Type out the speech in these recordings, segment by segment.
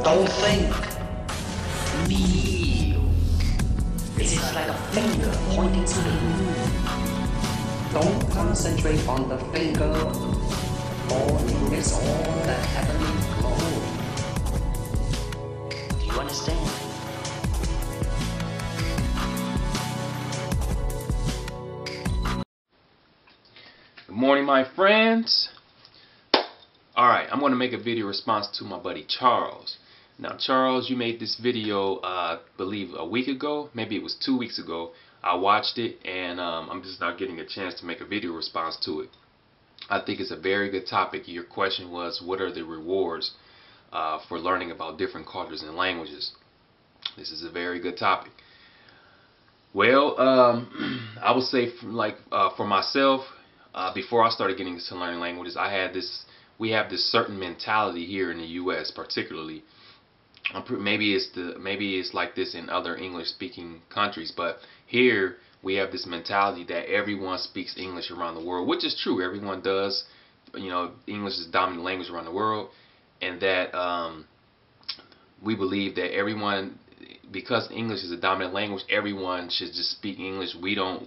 Don't think. Feel. This is like a finger pointing to the moon. Don't concentrate on the finger, or you miss all the heavenly glow. Do you understand? Good morning, my friends. Alright, I'm going to make a video response to my buddy Charles. Now, Charles, you made this video, I believe a week ago, maybe it was 2 weeks ago. I watched it, and I'm just not getting a chance to make a video response to it. I think it's a very good topic. Your question was, what are the rewards for learning about different cultures and languages? This is a very good topic. Well, I would say, for myself, before I started getting into learning languages, we have this certain mentality here in the U.S. particularly. Maybe it's like this in other English-speaking countries, but here we have this mentality that everyone speaks English around the world, which is true. Everyone does. You know, English is the dominant language around the world, and that we believe that everyone, because English is a dominant language, everyone should just speak English. We don't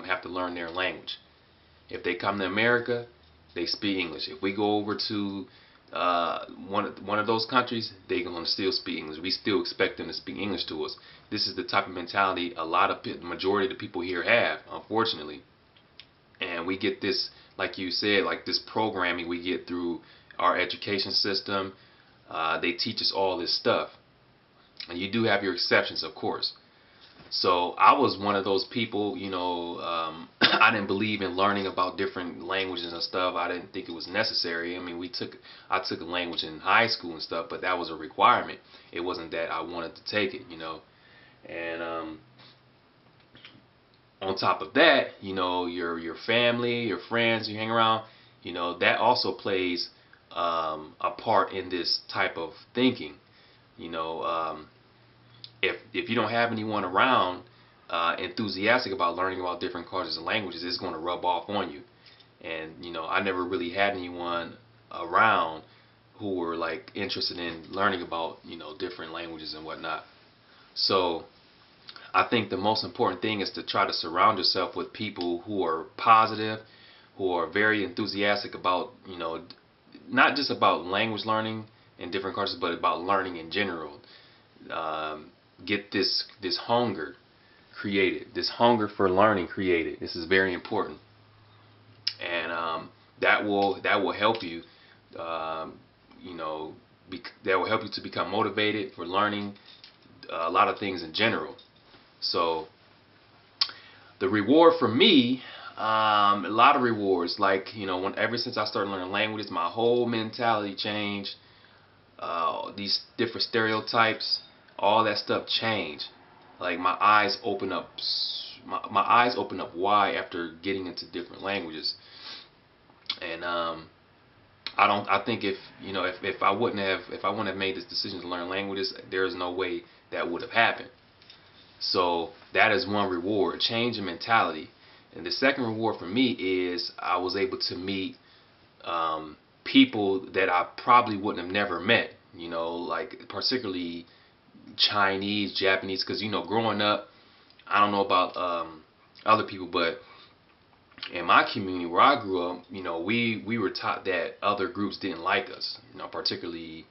have to learn their language. If they come to America, they speak English. If we go over to one of those countries, they're going to still speak English. We still expect them to speak English to us. This is the type of mentality the majority of the people here have, unfortunately. And we get this, like you said, like this programming we get through our education system. They teach us all this stuff. And you do have your exceptions, of course. So I was one of those people, you know, I didn't believe in learning about different languages and stuff. I didn't think it was necessary. I mean, I took a language in high school and stuff, but that was a requirement. It wasn't that I wanted to take it, you know. And on top of that, you know, your family, your friends you hang around, you know, that also plays a part in this type of thinking, you know. If you don't have anyone around enthusiastic about learning about different cultures and languages, it's going to rub off on you. And you know, I never really had anyone around who were like interested in learning about, you know, different languages and whatnot. So I think the most important thing is to try to surround yourself with people who are positive, who are very enthusiastic about, you know, not just about language learning in different cultures, but about learning in general. Get this hunger created, this hunger for learning created. This is very important, and that will help you. You know, that will help you to become motivated for learning a lot of things in general. So the reward for me, a lot of rewards. Like, you know, ever since I started learning languages, my whole mentality changed. These different stereotypes, all that stuff changed. Like my eyes open up. My eyes open up wide after getting into different languages. And I think if I wouldn't have made this decision to learn languages, there is no way that would have happened. So that is one reward, change in mentality. And the second reward for me is I was able to meet people that I probably wouldn't have never met. You know, like particularly Chinese, Japanese, because, you know, growing up, I don't know about other people, but in my community where I grew up, you know, we were taught that other groups didn't like us, you know, particularly,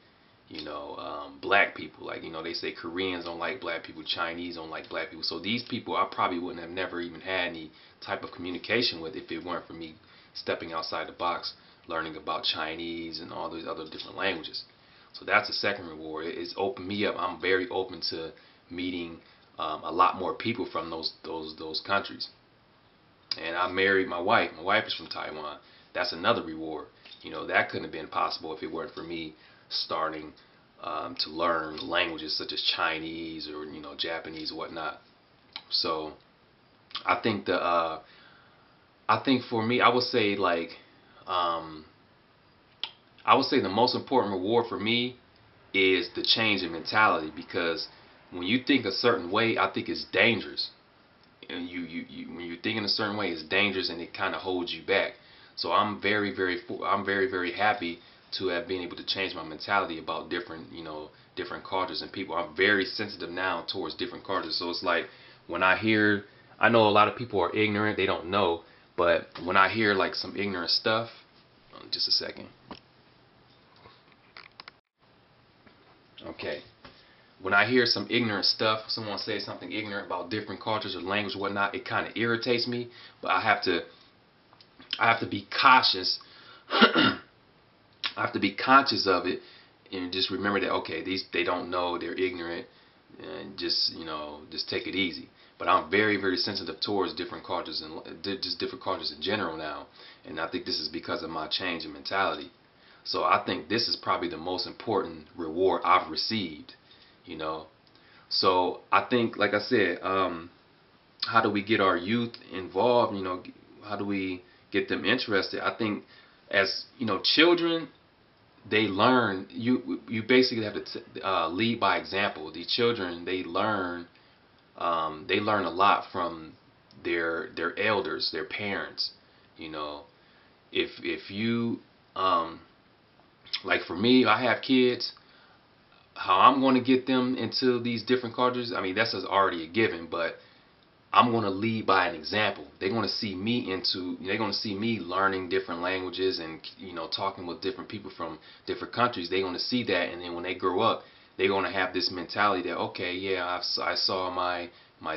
you know, black people. Like, you know, they say Koreans don't like black people, Chinese don't like black people. So these people I probably wouldn't have never even had any type of communication with if it weren't for me stepping outside the box, learning about Chinese and all those other different languages. So that's the second reward. It's opened me up. I'm very open to meeting a lot more people from those countries. And I married my wife. My wife is from Taiwan. That's another reward. You know, that couldn't have been possible if it weren't for me starting to learn languages such as Chinese or, you know, Japanese or whatnot. So I think for me, I would say the most important reward for me is the change in mentality, because when you think a certain way, I think it's dangerous. And when you think in a certain way, it's dangerous and it kind of holds you back. So I'm very happy to have been able to change my mentality about different, different cultures and people. I'm very sensitive now towards different cultures. So it's like when I know a lot of people are ignorant, they don't know, but when I hear like some ignorant stuff, just a second. Okay. When I hear some ignorant stuff, someone say something ignorant about different cultures or language or whatnot, it kind of irritates me. But I have to be cautious. I have to be conscious of it and just remember that, okay, they don't know, they're ignorant, and just take it easy. But I'm very, very sensitive towards different cultures and just different cultures in general now, and I think this is because of my change in mentality. So I think this is probably the most important reward I've received. So I think, like I said, how do we get our youth involved? How do we get them interested? I think as children, they learn. You basically have to lead by example. The children, they learn a lot from their elders, their parents. If you like for me, I have kids. How I'm going to get them into these different cultures, I mean, that's already a given, but I'm going to lead by an example. They're going to see me learning different languages and talking with different people from different countries. They're going to see that, and then when they grow up, they're going to have this mentality that, okay, yeah, I saw my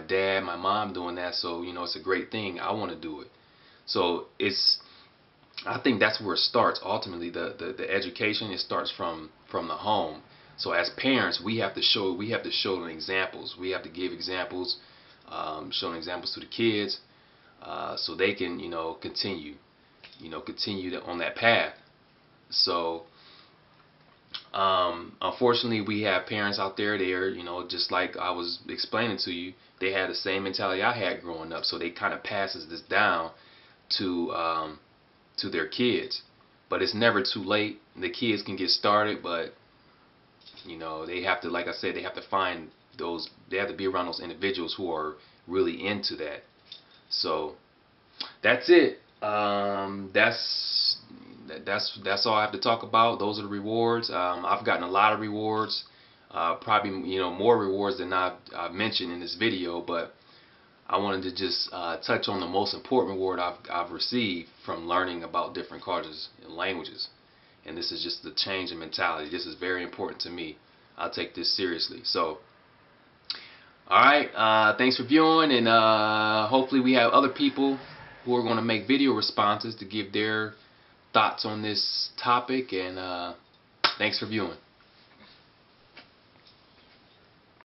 dad, my mom doing that, so it's a great thing. I want to do it. So I think that's where it starts. Ultimately, the education, it starts from the home. So as parents, we have to show them examples. We have to give examples, showing examples to the kids, so they can continue on that path. So unfortunately, we have parents out there. They're just like I was explaining to you. They had the same mentality I had growing up. So they kind of passes this down to their kids. But it's never too late. The kids can get started, but they have to, like I said, they have to find those. They have to be around those individuals who are really into that. So that's it. That's all I have to talk about. Those are the rewards. I've gotten a lot of rewards. Probably more rewards than I've mentioned in this video, but I wanted to just touch on the most important reward I've received from learning about different cultures and languages. And this is just the change in mentality. This is very important to me. I'll take this seriously. So, alright, thanks for viewing, and hopefully we have other people who are going to make video responses to give their thoughts on this topic, and thanks for viewing.